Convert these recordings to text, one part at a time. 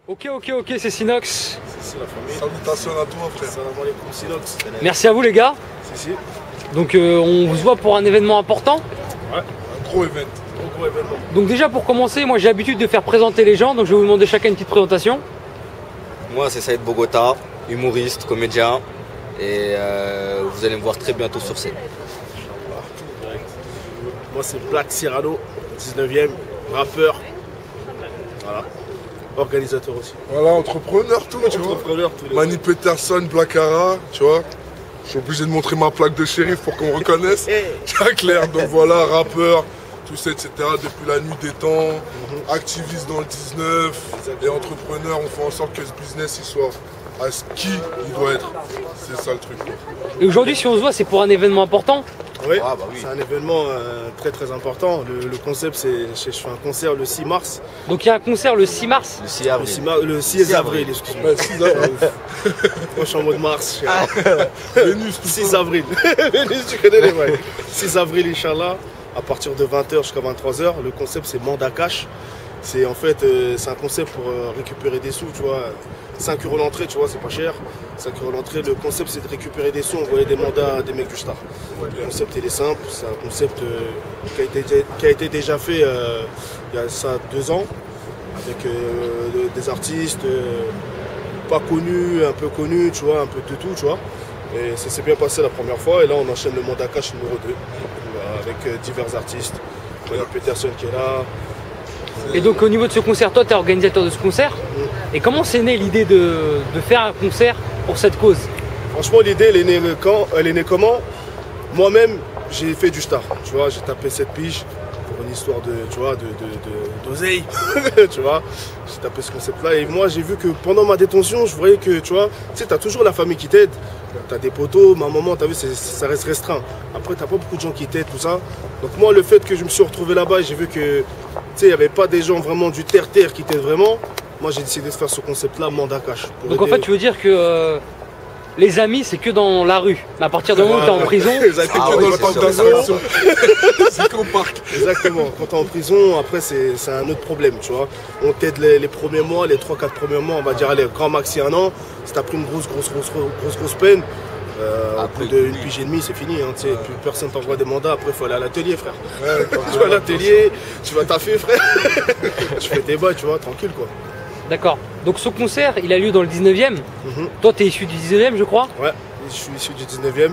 Ok, c'est Sinox. C'est la famille. Salutations à toi, frère. Salam alaikum, Sinox. Merci à vous, les gars. Si. Donc, on vous voit pour un événement important. Ouais, Un gros event. gros événement. Donc, déjà, pour commencer, moi, j'ai l'habitude de faire présenter les gens. Donc, je vais vous demander chacun une petite présentation. Moi, c'est Saïd Bogota, humoriste, comédien. Et vous allez me voir très bientôt sur scène. Moi, c'est Black Cyrano, 19e, rappeur. Voilà. Organisateur aussi. Voilà, entrepreneur, tout, tu vois. Entrepreneur, tous les Manny Peterson, Blackara, tu vois. Je suis obligé de montrer ma plaque de shérif pour qu'on me reconnaisse. C'est clair, donc voilà, rappeur, tout ça, etc. Depuis la nuit des temps, activiste dans le 19 et entrepreneur, on fait en sorte que ce business il soit à ce qui il doit être. C'est ça le truc. Et aujourd'hui, si on se voit, c'est pour un événement important. Oui, Ah, bah oui. c'est un événement très important. Le concept, c'est je fais un concert le 6 mars. Donc, il y a un concert le 6 mars. Le 6 avril. Le 6 avril, excuse-moi. Ouais, 6 avril. Moi, je suis en mode mars. Vénus, tout 6 ça. avril. Vénus, tu connais les bails. 6 avril, Inch'Allah, à partir de 20h jusqu'à 23h. Le concept, c'est mandat cash. C'est en fait, c'est un concept pour récupérer des sous, tu vois. 5 € l'entrée, tu vois, c'est pas cher. 5 € l'entrée. Le concept, c'est de récupérer des sous, envoyer des mandats à des mecs du Star. Le concept, il est simple. C'est un concept qui a été déjà fait il y a ça 2 ans, avec des artistes pas connus, un peu connus, tu vois, un peu de tout, tu vois. Et ça s'est bien passé la première fois. Et là, on enchaîne le mandat cash numéro 2, avec divers artistes. Il y a Peterson qui est là. Et donc, au niveau de ce concert, toi, tu es organisateur de ce concert. Et comment c'est né l'idée de faire un concert pour cette cause? Franchement, l'idée, elle est née comment? Moi-même, j'ai fait du star, tu vois, j'ai tapé 7 piges pour une histoire de, tu vois, d'oseille, tu vois. J'ai tapé ce concept-là et moi, j'ai vu que pendant ma détention, je voyais que, tu vois, tu sais, t'as toujours la famille qui t'aide. T'as des potos, ma maman, t'as vu, ça reste restreint. Après, t'as pas beaucoup de gens qui t'aident, tout ça. Donc moi, le fait que je me suis retrouvé là-bas, j'ai vu que, tu sais, il n'y avait pas des gens vraiment du terre-terre qui t'aident vraiment. Moi, j'ai décidé de faire ce concept-là, mandat cash. Donc, en fait, tu veux dire que les amis, c'est que dans la rue. Mais à partir du moment où tu es en prison, Exactement. Ah oui, Dans le c'est parc sûr, d'attraction. C'est qu'au parc. Exactement. Quand tu es en prison, après, c'est un autre problème, tu vois. On t'aide les premiers mois, les 3-4 premiers mois, on va dire, allez, grand maxi 1 an. Si tu as pris une grosse peine, au bout d'une pige et demie, c'est fini. Hein, tu sais, plus personne t'envoie des mandats. Après, il faut aller à l'atelier, frère. Tu vas à l'atelier, tu vas taffer, frère. Tu fais tes bails, tu vois, tranquille, quoi. d'accord. Donc, ce concert, il a lieu dans le 19e. Toi, tu es issu du 19e, je crois. Ouais, je suis issu du 19e.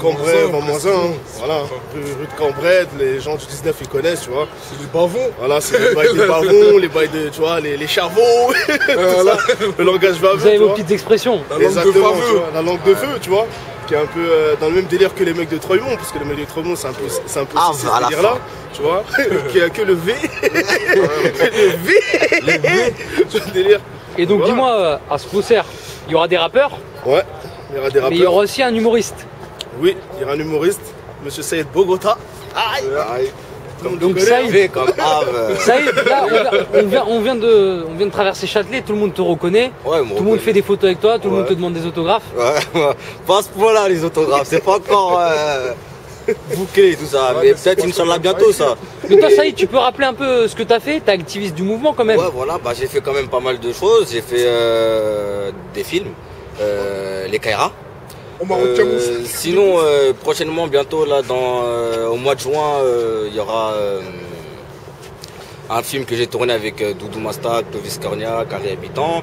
Cambrai, Vent-Moisin, hein. Voilà, rue de Cambrai, les gens du 19 ils connaissent, tu vois. C'est les bavons. Voilà, c'est les bails des bavons, les bails de, tu vois, les charveaux, tout ça, le langage baveux. Vous avez tu vos vois. petites expressions. La langue de Exactement, tu faveux. vois, la langue de feu, tu vois, qui est un peu dans le même délire que les mecs de Troymont, parce que les mecs de Troymont, c'est un peu Ah, ce à la délire-là, fin. tu vois, qui a que le V. Le V. C'est le délire. Et donc, Voilà. dis-moi, à ce concert, il y aura des rappeurs, Ouais, il y aura des mais il y rappeurs. aura aussi un humoriste. Oui, il y aura un humoriste, Monsieur Saïd Bogota. Aïe. Donc, connais, Saïd, V comme Ave. Saïd, là, on vient de traverser Châtelet, tout le monde te reconnaît. Ouais, Tout le monde fait des photos avec toi, tout le monde Ouais. te demande des autographes. Ouais, pas à ce point-là, les autographes. C'est pas encore bouclé tout ça. Mais peut-être, Inch'Allah, bientôt ça. Mais toi, Saïd, tu peux rappeler un peu ce que tu as fait? Tu es activiste du mouvement quand même. Ouais, voilà, bah, j'ai fait quand même pas mal de choses. J'ai fait des films, les Kaira. On m'a retenu. Sinon, prochainement, bientôt, là, au mois de juin, il y aura un film que j'ai tourné avec Doudou Mastak, Clovis Cornia, Carré Habitant,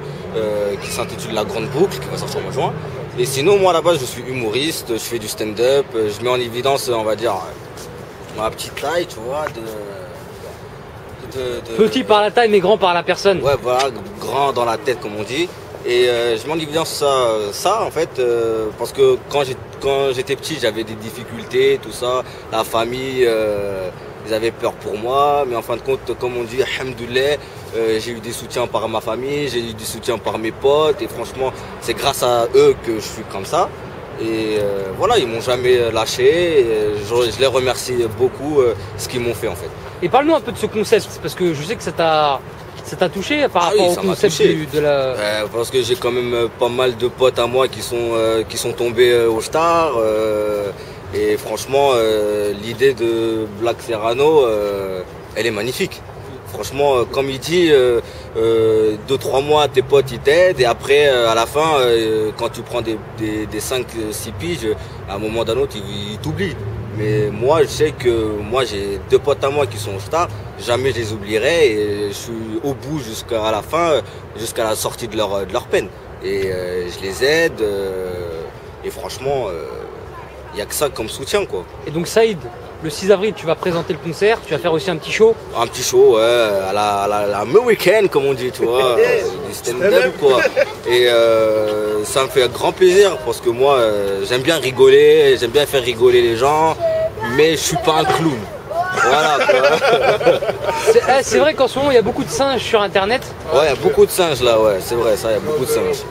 qui s'intitule La Grande Boucle, qui va sortir au mois de juin. Et sinon, moi, à la base, je suis humoriste, je fais du stand-up, je mets en évidence, on va dire, ma petite taille, tu vois, Petit par la taille, mais grand par la personne. Ouais, voilà, grand dans la tête, comme on dit. Et je mets en évidence ça en fait, parce que quand j'étais petit, j'avais des difficultés, tout ça. La famille, ils avaient peur pour moi, mais en fin de compte, comme on dit, alhamdoulilah, j'ai eu des soutiens par ma famille, j'ai eu des soutiens par mes potes, et franchement, c'est grâce à eux que je suis comme ça. Et voilà, ils m'ont jamais lâché, et je les remercie beaucoup, ce qu'ils m'ont fait en fait. Et parle-nous un peu de ce concept, parce que je sais que ça t'a touché par Ah oui, rapport au ça m'a concept touché. de la... Parce que j'ai quand même pas mal de potes à moi qui sont tombés au Star. Et franchement, l'idée de Black Serrano, elle est magnifique. Franchement, comme il dit, 2-3 mois, tes potes ils t'aident et après, à la fin, quand tu prends des 5-6 piges, à un moment d'un autre, ils t'oublient. Mais moi, je sais que moi, j'ai 2 potes à moi qui sont stars, jamais je les oublierai et je suis au bout jusqu'à la fin, jusqu'à la sortie de leur peine. Et je les aide et franchement, il n'y a que ça comme soutien, quoi. Et donc Saïd, le 6 avril, tu vas présenter le concert, tu vas faire aussi un petit show. Un petit show, ouais, à la American, comme on dit, tu vois, du stand-up, quoi. Et ça me fait grand plaisir parce que moi, j'aime bien rigoler, j'aime bien faire rigoler les gens, mais je suis pas un clown. Voilà, quoi. C'est vrai qu'en ce moment, il y a beaucoup de singes sur Internet. Ouais, il y a beaucoup de singes là, ouais, c'est vrai, ça, il y a beaucoup de singes.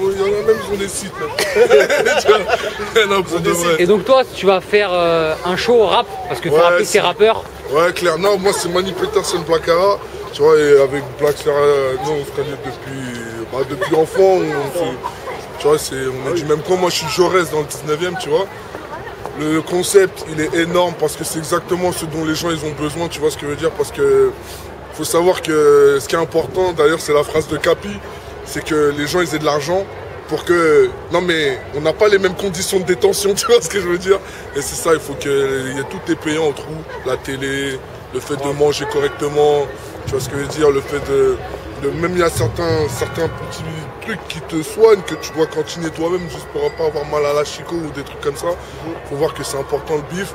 Il y en a même, ils ont des sites. Non, pour de vrai. Et donc toi, tu vas faire un show rap, parce que faut rappeler que t'es rappeur. Ouais, clair. Non, moi c'est Manny Peterson Black Cara. Tu vois, et avec Black Serrano, on se connaît depuis enfant. Tu vois, on est du même coin. Moi je suis Jaurès dans le 19e, tu vois. Le concept, il est énorme parce que c'est exactement ce dont les gens ils ont besoin, tu vois ce que je veux dire. Parce que faut savoir que ce qui est important, d'ailleurs c'est la phrase de Capi, c'est que les gens ils aient de l'argent pour que... Non mais on n'a pas les mêmes conditions de détention, tu vois ce que je veux dire. Et c'est ça, il faut qu'il y ait tout est payant au trou, la télé, le fait de manger correctement, tu vois ce que je veux dire, le fait de même il y a certains petits trucs qui te soignent, que tu dois cantiner toi-même juste pour pas avoir mal à la chico ou des trucs comme ça. Faut voir que c'est important le bif.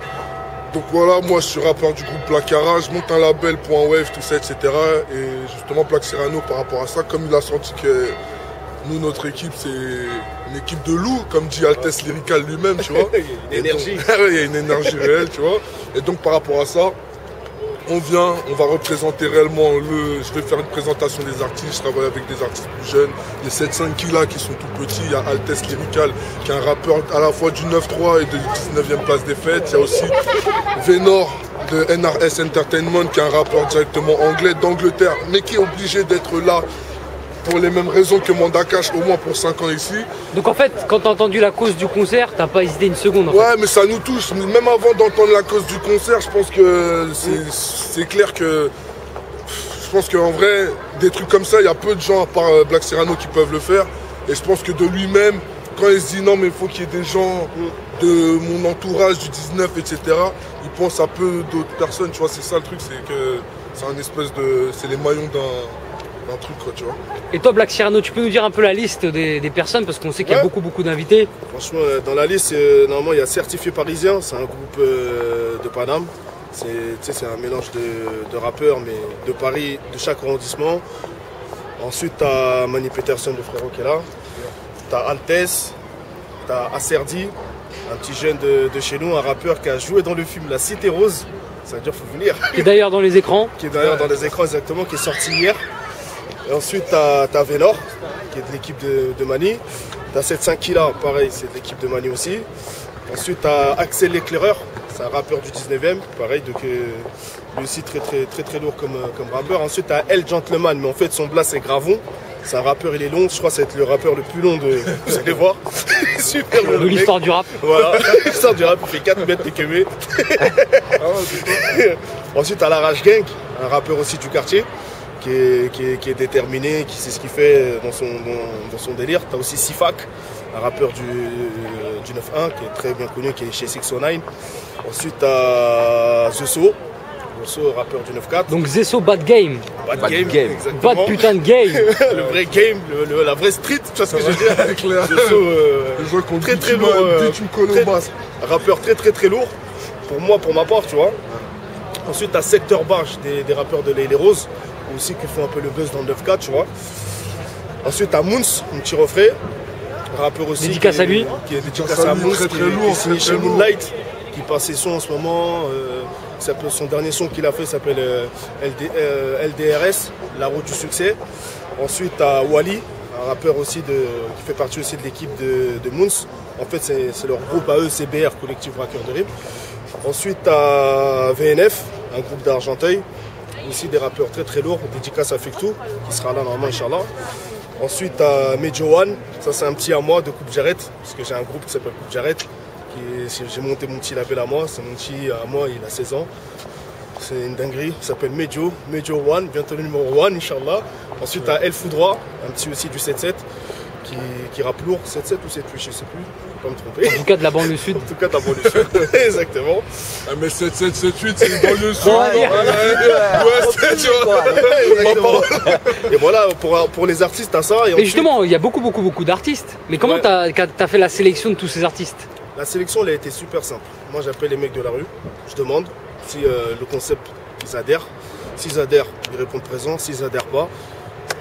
Donc voilà, moi je suis rappeur du groupe Black Cara, je monte un label .wave, tout ça, etc. Et justement Black Serrano par rapport à ça, comme il a senti que nous, notre équipe, c'est une équipe de loups, comme dit Altesse Lyrical lui-même, tu vois. Il y a une énergie. Donc, il y a une énergie réelle, tu vois. Et donc par rapport à ça, on va représenter réellement je vais faire une présentation des artistes, je travaille avec des artistes plus jeunes, les 7-5 qui là qui sont tout petits, il y a Altesse Lyrical qui est un rappeur à la fois du 9-3 et de 19e place des fêtes, il y a aussi Vénor de NRS Entertainment qui est un rappeur directement anglais d'Angleterre, mais qui est obligé d'être là pour les mêmes raisons que Manda Cash, au moins pour 5 ans ici. Donc en fait, quand t'as entendu la cause du concert, t'as pas hésité une seconde en fait. Ouais, mais ça nous touche. Même avant d'entendre la cause du concert, je pense que c'est clair que... Je pense qu'en vrai, des trucs comme ça, il y a peu de gens à part Black Serrano qui peuvent le faire. Et je pense que de lui-même, quand il se dit non mais il faut qu'il y ait des gens de mon entourage du 19, etc., il pense à peu d'autres personnes, tu vois, c'est ça le truc, c'est que c'est un espèce de... c'est les maillons d'un truc, quoi, tu vois. Et toi, Black Serrano, tu peux nous dire un peu la liste des personnes, parce qu'on sait qu'il y a beaucoup d'invités. Franchement, dans la liste, normalement, il y a Certifié Parisien, c'est un groupe de Paname. C'est un mélange de rappeurs, mais de Paris, de chaque arrondissement. Ensuite, tu as Manny Peterson, le frérot qui est là. Tu as Altesse, tu as Acerdi, un petit jeune de chez nous, un rappeur qui a joué dans le film La Cité Rose. Ça veut dire qu'il faut venir. Qui est d'ailleurs dans les écrans. Qui est d'ailleurs dans les écrans, exactement, qui est sorti hier. Et ensuite, tu as Vénor, qui est de l'équipe de Manny. Tu as 7-5 Killa, pareil, c'est de l'équipe de Manny aussi. Ensuite, tu as Axel l'éclaireur, c'est un rappeur du 19e, pareil, donc lui aussi très lourd comme rappeur. Ensuite, tu as El Gentleman, mais en fait, son blast c'est Gravon. C'est un rappeur, il est long, je crois que c'est le rappeur le plus long de. Vous allez voir. Super long. De l'histoire du rap. Voilà, l'histoire du rap, il fait 4 mètres de kémé. Ensuite, tu as la Rage Gang, un rappeur aussi du quartier. Qui est déterminé, qui sait ce qu'il fait dans son délire. Tu as aussi Sifak, un rappeur du 9-1 qui est très bien connu, qui est chez 609. Ensuite, tu as Zesso, rappeur du 9-4. Donc Zesso Bad Game. Bad Game, exactement. Bad putain de game. Le vrai game, la vraie street, tu vois ce que je veux dire. Zesso, très lourd. Rappeur très lourd. Pour moi, pour ma part, tu vois. Ensuite, tu as Secteur Barge, des rappeurs de Les Roses, aussi qui font un peu le buzz dans le 9-4, tu vois. Ensuite, t'as Moons, mon petit refrain, rappeur aussi. Dédicace à lui. Qui est dédicace à Moons, qui est signé chez Moonlight, qui passe ses sons en ce moment. Son dernier son qu'il a fait s'appelle LDRS, La Route du Succès. Ensuite, t'as Wally, un rappeur aussi qui fait partie aussi de l'équipe de Moons. En fait, c'est leur groupe à eux, CBR, Collectif Braqueur de Rime. Ensuite, t'as VNF, un groupe d'Argenteuil. Aussi des rappeurs très lourds, dédicace à Fektou, qui sera là normalement, Inch'Allah. Ensuite, t'as Medjo One, ça c'est un petit à moi de Coupe Jarret, parce que j'ai un groupe qui s'appelle Coupe Jarret. J'ai monté mon petit label à moi, c'est mon petit à moi, il a 16 ans. c'est une dinguerie, ça s'appelle Medio One, bientôt le numéro 1, Inch'Allah. Ensuite, tu as El Foudroy, un petit aussi du 7-7, qui rappe lourd, 7-7 ou 7-8, je sais plus, je peux pas me tromper. En tout cas de la banlieue sud. En tout cas, de la banlieue sud, exactement. Ah, mais 7-7, 7-8, c'est une banlieue sud. Ouais, Tu vois. Exactement. Et voilà, pour les artistes, t'as ça. Et Mais ensuite, justement, il y a beaucoup d'artistes. Mais comment Ouais. t'as fait la sélection de tous ces artistes? la sélection, elle a été super simple. Moi, j'appelle les mecs de la rue, je demande si le concept, ils adhèrent. S'ils adhèrent, ils répondent présent. S'ils adhèrent pas,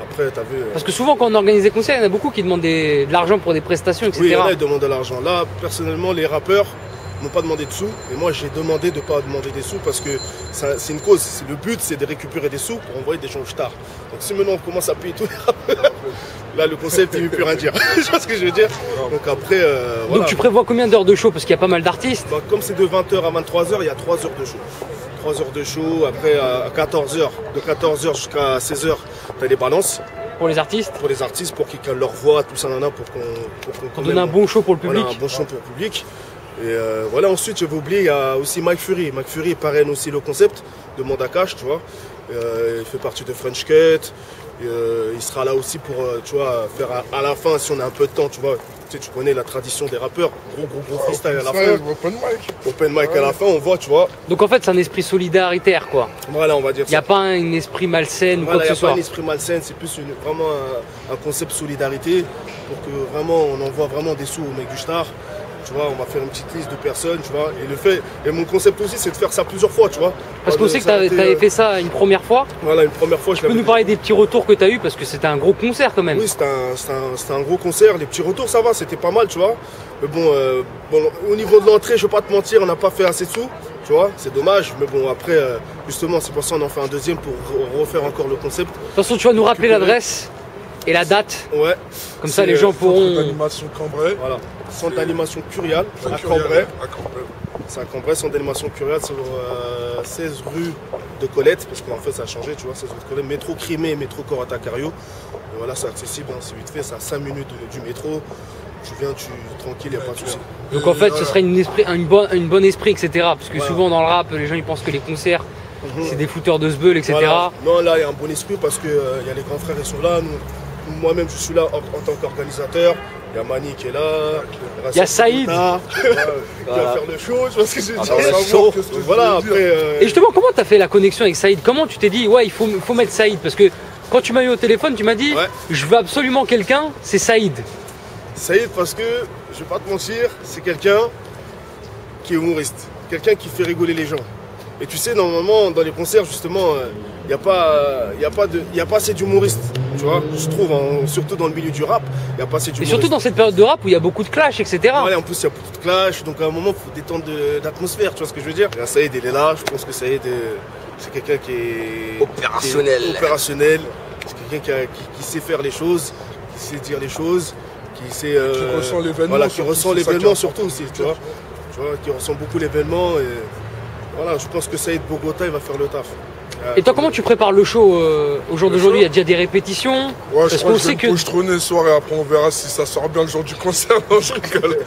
après, t'as vu. Parce que souvent, quand on organise des concerts, il y en a beaucoup qui demandent de l'argent pour des prestations, etc. Oui, là, ils demandent de l'argent. Là, personnellement, les rappeurs m'ont pas demandé de sous. Et moi, j'ai demandé de pas demander des sous parce que c'est une cause. Le but, c'est de récupérer des sous pour envoyer des gens au star. Donc, si maintenant on commence à payer tous les rappeurs, là, le concept, il ne veut plus rien dire. Tu vois ce que je veux dire? Donc, après, voilà. Donc tu prévois combien d'heures de show? Parce qu'il y a pas mal d'artistes. Bah, comme c'est de 20h à 23h, il y a 3 heures de show. 3 heures de show. Après, à 14h, de 14h jusqu'à 16h, tu as les balances Pour les artistes, pour les artistes, pour qu'ils calent leur voix, tout ça, pour qu'on donne un bon show pour le public. Voilà, un bon show pour le public. Et voilà, ensuite, je vais oublier, il y a aussi Mike Fury. Mike Fury parraine aussi le concept de Mandakash, tu vois. Il fait partie de French Cut. Il sera là aussi pour, tu vois, faire à la fin, si on a un peu de temps, tu vois. Tu sais, tu connais la tradition des rappeurs. Gros freestyle à la fin. Open mic. Open mic à la fin, on voit, tu vois. Donc en fait, c'est un esprit solidaritaire, quoi. Voilà, on va dire Il n'y ça. a pas un esprit malsaine ou Voilà, quoi il que n'y ce a pas soit. un esprit malsain, c'est plus vraiment un concept solidarité pour que vraiment on envoie vraiment des sous aux mecs du Star. Tu vois, on va faire une petite liste de personnes, tu vois. Et mon concept aussi, c'est de faire ça plusieurs fois, tu vois. Parce qu'on sait que tu avais fait ça une première fois. Voilà, une première fois, je Tu peux nous parler des petits retours que tu as eu parce que c'était un gros concert quand même. Oui, c'était un gros concert. Les petits retours, ça va, c'était pas mal, tu vois. Mais bon, au niveau de l'entrée, je vais pas te mentir, on n'a pas fait assez de sous, tu vois. C'est dommage. Mais bon, après, justement, c'est pour ça qu'on en fait un deuxième pour refaire encore le concept. De toute façon, tu vas nous rappeler l'adresse et la date. Ouais. Comme ça, les gens pourront. Animation Cambrai. Voilà. Centre d'animation Curial, à Curial, Cambrai. à Cambrai. C'est à Cambrai, centre d'animation Curial, sur 16 rue de Colette, parce qu'en fait ça a changé, tu vois, 16 rue de Colette, métro Crimée, métro Corata Cario. Et voilà, c'est accessible, hein, c'est vite fait, c'est à 5 minutes du métro. Tu viens, tranquille, il n'y a pas de souci. Donc en fait, ce serait une bonne esprit, etc. Parce que Voilà. souvent dans le rap, les gens ils pensent que les concerts, c'est des fouteurs de sbeul, etc. Voilà. Non, là, il y a un bon esprit parce que y a les grands frères, ils sont là. Moi-même, je suis là en tant qu'organisateur. Il y a Mani qui est là. Il y a Saïd. Qui va faire le show, tu vois ce que je veux dire. bah, chaud. Qu'est-ce que je Voilà, veux dire. après. Et justement, comment tu as fait la connexion avec Saïd? Comment tu t'es dit, ouais, il faut mettre Saïd? Parce que quand tu m'as eu au téléphone, tu m'as dit, Ouais. je veux absolument quelqu'un, c'est Saïd. Saïd, parce que, je vais pas te mentir, c'est quelqu'un qui est humoriste. Quelqu'un qui fait rigoler les gens. Et tu sais, normalement, dans les concerts, justement, il n'y a pas assez d'humoristes. Tu vois, je trouve, surtout dans le milieu du rap, il n'y a pas assez Et d'humoristes. surtout dans cette période de rap où il y a beaucoup de clash, etc. Ouais, en plus, il y a beaucoup de clash, donc à un moment, il faut détendre d'atmosphère, tu vois ce que je veux dire. Et Saïd, il est là, je pense que Saïd, c'est quelqu'un qui est Opérationnel. qui est opérationnel. C'est quelqu'un qui sait faire les choses, qui sait dire les choses, qui sait. Qui ressent l'événement, Voilà, qui surtout, ressent c'est ça l'événement qui est surtout aussi, tu vois. Tu vois, qui ressent beaucoup l'événement. Et voilà, je pense que Saïd Bogota, il va faire le taf. Et toi, comment tu prépares le show au jour d'aujourd'hui? Il y a déjà des répétitions? Ouais, Parce je crois qu'on que je sait vais que. me pochetronner le soir et après on verra si ça sort bien le jour du concert. Non, je rigole.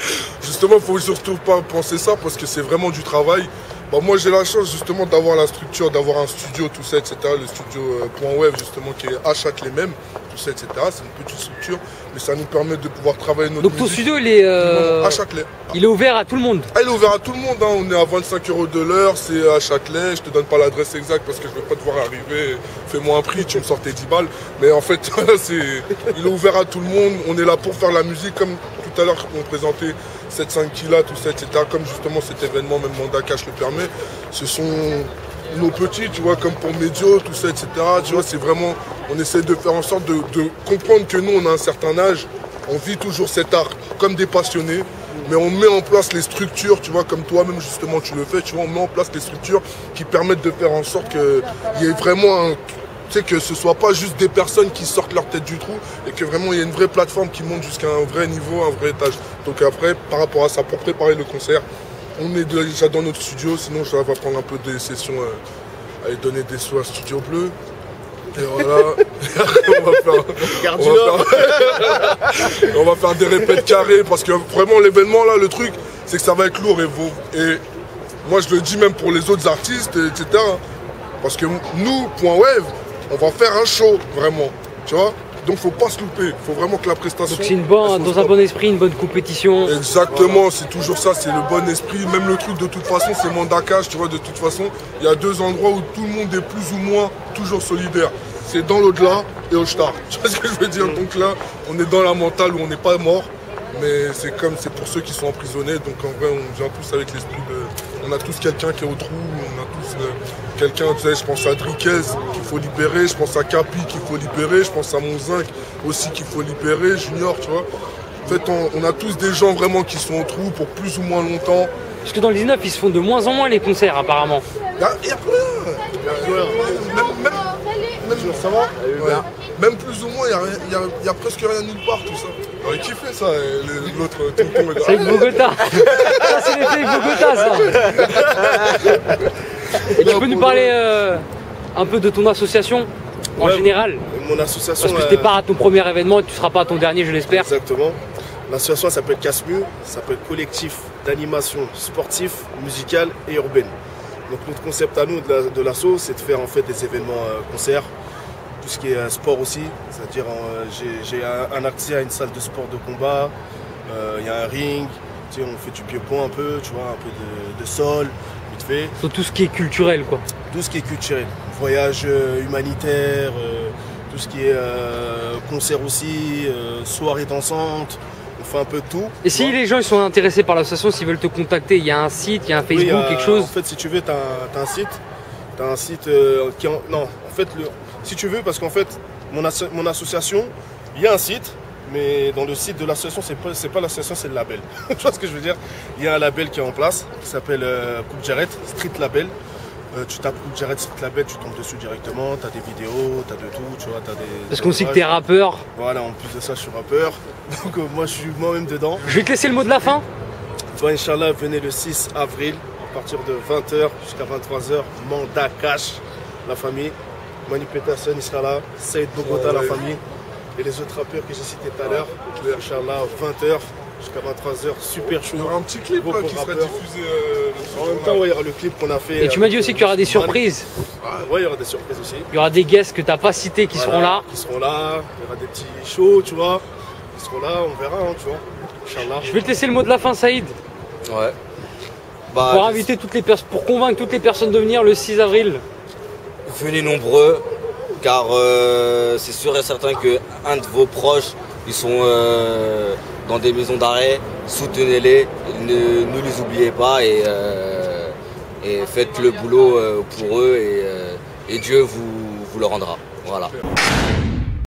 Justement, il faut surtout pas penser ça parce que c'est vraiment du travail. Bah, moi, j'ai la chance justement d'avoir la structure, d'avoir un studio, tout ça, etc. Le studio Point Web, justement, qui est à Châtelet même, tout ça, etc. C'est une petite structure, mais ça nous permet de pouvoir travailler notre Donc ton musique studio, il est, à Châtelet. il est ouvert à tout le monde. Ah, il est ouvert à tout le monde, hein. On est à 25 € de l'heure, c'est à Châtelet, je te donne pas l'adresse exacte parce que je veux pas te voir arriver, fais-moi un prix, tu me sortais 10 balles. Mais en fait, voilà, il est ouvert à tout le monde, on est là pour faire la musique, comme tout à l'heure on présentait 7-5 Killa, tout ça, etc. Comme justement cet événement, même Mandakash le permet, ce sont nos petits, tu vois, comme pour Medio, tout ça, etc. Tu vois, c'est vraiment, on essaie de faire en sorte de comprendre que nous, on a un certain âge, on vit toujours cet art comme des passionnés, mais on met en place les structures, tu vois, comme toi-même justement tu le fais, tu vois, on met en place les structures qui permettent de faire en sorte qu'il y ait vraiment un... Tu sais, que ce ne soit pas juste des personnes qui sortent leur tête du trou et que vraiment il y ait une vraie plateforme qui monte jusqu'à un vrai niveau, un vrai étage. Donc après, par rapport à ça, pour préparer le concert, on est déjà dans notre studio, sinon je vais prendre un peu des sessions, aller donner des sous à Studio Bleu. Et voilà, on va faire des répètes carrées parce que vraiment l'événement là, le truc, c'est que ça va être lourd et moi je le dis même pour les autres artistes, etc. Parce que nous, Point Wave, on va faire un show, vraiment, tu vois. Donc faut pas se louper, faut vraiment que la prestation... Donc c'est dans un bon esprit, une bonne compétition. Exactement, voilà. C'est toujours ça, c'est le bon esprit. Même le truc de toute façon, c'est mandat cash, tu vois, de toute façon, il y a deux endroits où tout le monde est plus ou moins toujours solidaire. C'est dans l'au-delà et au star. Tu vois ce que je veux dire? Donc là, on est dans la mentale où on n'est pas mort. Mais c'est pour ceux qui sont emprisonnés, donc en vrai on vient tous avec l'esprit de... On a tous quelqu'un qui est au trou, on a tous quelqu'un, tu sais, je pense à Driquez qu'il faut libérer, je pense à Capi qu'il faut libérer, je pense à Monzinc aussi qu'il faut libérer, Junior, tu vois. En fait on a tous des gens vraiment qui sont au trou pour plus ou moins longtemps. Parce que dans le 19 ils se font de moins en moins les concerts apparemment. Il y a plus rien. Même, ça va ouais. Même plus ou moins, il y a presque rien nulle part, tout ça. J'aurais kiffé ça, l'autre tonton. C'est avec Bogota. Ça, c'est l'effet Bogota, ça. Et tu peux nous parler un peu de ton association en général? Mon association. Parce que tu n'es pas à ton premier événement et tu ne seras pas à ton dernier, je l'espère. Exactement. L'association s'appelle CASMU, ça s'appelle Collectif d'animation sportive, musicale et urbaine. Donc notre concept à nous de l'asso, c'est de faire en fait des événements concerts, tout ce qui est sport aussi, c'est-à-dire j'ai un accès à une salle de sport de combat, il y a un ring, tu sais, on fait du pied-point un peu, tu vois, un peu de sol, vite fait. Donc tout ce qui est culturel quoi. Tout ce qui est culturel, voyage humanitaire, tout ce qui est concert aussi, soirée dansante. On fait un peu de tout. Et si les gens ils sont intéressés par l'association, s'ils veulent te contacter, il y a un site, il y a un Facebook, quelque chose? En fait, si tu veux, tu as un site. Tu as un site qui... Non, en fait, si tu veux, parce qu'en fait, mon association, il y a un site, mais dans le site de l'association, c'est pas l'association, c'est le label. Tu vois ce que je veux dire? Il y a un label qui est en place, qui s'appelle Coupe Jarret, Street Label. Tu tapes Coupe Jarret Street Label, tu tombes dessus directement, tu as des vidéos, tu as de tout, tu vois, tu as des... Parce qu'on sait que tu es rappeur. Voilà, en plus de ça, je suis rappeur. Donc moi, je suis moi-même dedans. Je vais te laisser le mot de la fin. Toi, Inch'Allah, venez le 6 avril, à partir de 20h jusqu'à 23h, mandat cash, la famille. Mani Peterson, il sera là, Saïd Bogota, la famille. Et les autres rappeurs que j'ai cités tout à l'heure, Inch'Allah, 20h jusqu'à 23h, super chaud. Il y aura un petit clip là, qui sera diffusé. En même temps, ouais, il y aura le clip qu'on a fait. Et tu m'as dit aussi qu'il y aura des surprises. Ouais, il y aura des surprises aussi. Il y aura des guests que tu n'as pas cités qui seront là. Qui seront là, il y aura des petits shows, tu vois. Ils seront là, on verra, hein, tu vois. Inch'Allah. Je vais te laisser le mot de la fin, Saïd. Ouais. Pour inviter pour convaincre toutes les personnes de venir le 6 avril. Venez nombreux, car c'est sûr et certain qu'un de vos proches, ils sont dans des maisons d'arrêt, soutenez-les, ne les oubliez pas et faites le boulot pour eux et Dieu vous le rendra. Voilà.